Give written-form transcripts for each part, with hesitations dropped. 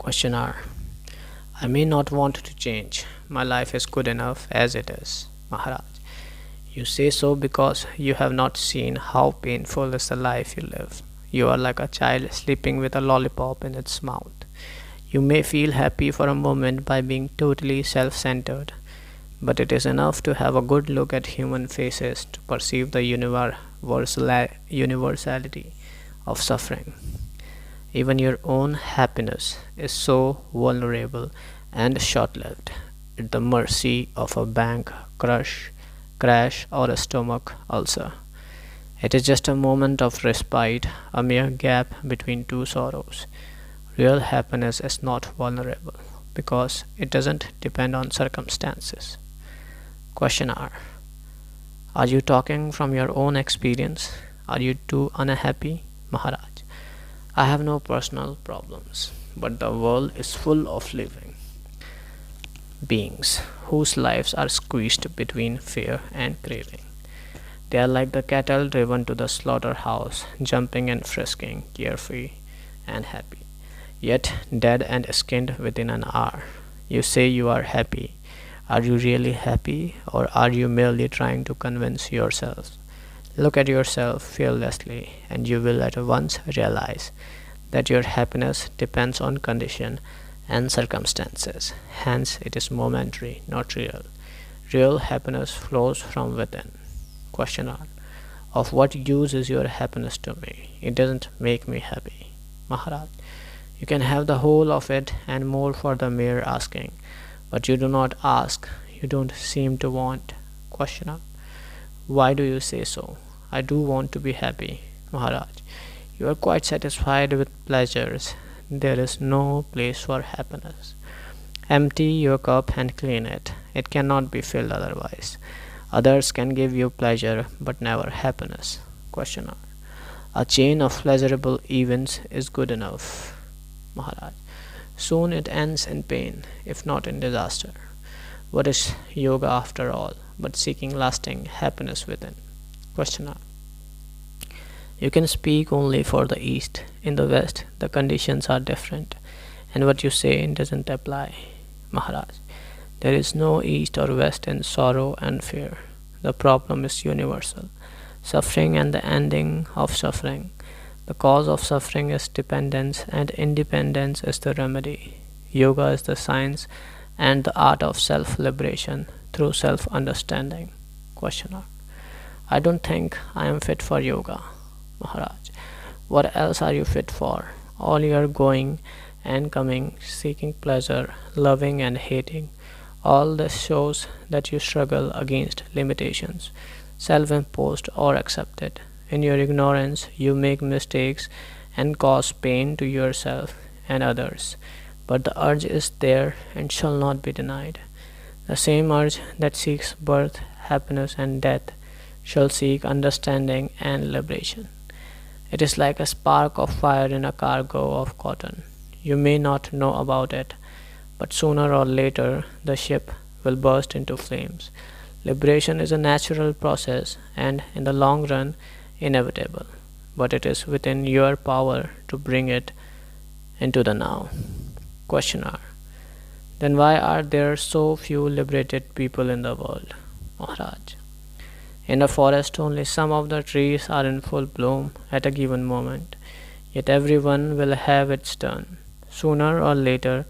Questioner. I may not want to change. My life is good enough as it is. Maharaj. You say so because you have not seen how painful is the life you live. You are like a child sleeping with a lollipop in its mouth. You may feel happy for a moment by being totally self centered, but it is enough to have a good look at human faces to perceive the universality of suffering. Even your own happiness is so vulnerable and short lived, at the mercy of a bank crash, or a stomach ulcer. It is just a moment of respite, a mere gap between two sorrows. Real happiness is not vulnerable because it doesn't depend on circumstances. Questioner. Are you talking from your own experience? Are you too unhappy? Maharaj. I have no personal problems, but the world is full of living beings whose lives are squeezed between fear and craving. They are like the cattle driven to the slaughterhouse, jumping and frisking, carefree and happy, yet dead and skinned within an hour. You say you are happy. Are you really happy, or are you merely trying to convince yourself? Look at yourself fearlessly, and you will at once realize that your happiness depends on condition and circumstances. Hence, it is momentary, not real. Real happiness flows from within. Questioner. Of what use is your happiness to me? It doesn't make me happy. Maharaj. You can have the whole of it and more for the mere asking, but you do not ask. You don't seem to want. Questioner. Why do you say so? I do want to be happy. Maharaj. You are quite satisfied with pleasures. There is no place for happiness. Empty your cup and clean it. It cannot be filled otherwise. Others can give you pleasure, but never happiness. Questioner. A chain of pleasurable events is good enough. Maharaj. Soon it ends in pain, if not in disaster. What is yoga after all, but seeking lasting happiness within? Questioner. You can speak only for the East. In the West, the conditions are different, and what you say doesn't apply. Maharaj. There is no East or West in sorrow and fear. The problem is universal. Suffering and the ending of suffering. The cause of suffering is dependence, and independence is the remedy. Yoga is the science and the art of self-liberation through self-understanding. Questioner. I don't think I am fit for yoga. Maharaj. What else are you fit for? All your going and coming, seeking pleasure, loving and hating, all this shows that you struggle against limitations, self-imposed or accepted. In your ignorance, you make mistakes and cause pain to yourself and others. But the urge is there and shall not be denied. The same urge that seeks birth, happiness, and death shall seek understanding and liberation. It is like a spark of fire in a cargo of cotton. You may not know about it, but sooner or later the ship will burst into flames. Liberation is a natural process and, in the long run, inevitable, but it is within your power to bring it into the now. Questioner. Then why are there so few liberated people in the world? Maharaj. In the forest, only some of the trees are in full bloom at a given moment, yet everyone will have its turn. Sooner or later,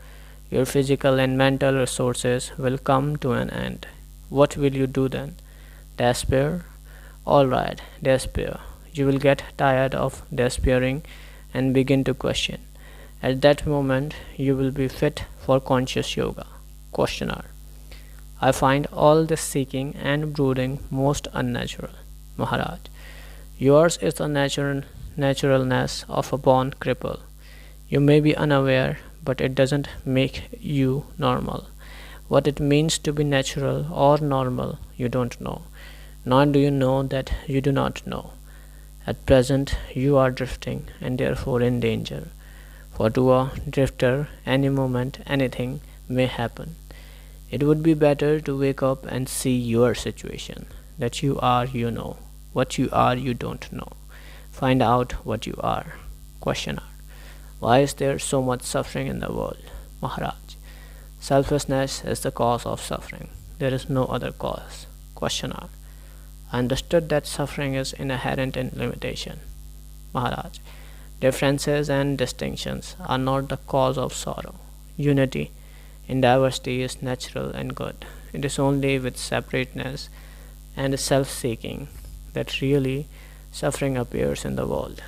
your physical and mental resources will come to an end. What will you do then? Despair? All right, despair. You will get tired of despairing and begin to question. At that moment, you will be fit for conscious yoga. Questioner. I find all this seeking and brooding most unnatural. Maharaj. Yours is the naturalness of a born cripple. You may be unaware, but it doesn't make you normal. What it means to be natural or normal, you don't know. Nor do you know that you do not know. At present, you are drifting and therefore in danger. For to a drifter, any moment, anything may happen. It would be better to wake up and see your situation, that you are, you know. What you are, you don't know. Find out what you are. Questioner. Why is there so much suffering in the world? Maharaj, selfishness is the cause of suffering. There is no other cause. Questioner, I understood that suffering is inherent in limitation. Maharaj, differences and distinctions are not the cause of sorrow. Unity in diversity is natural and good. It is only with separateness and self seeking that really suffering appears in the world.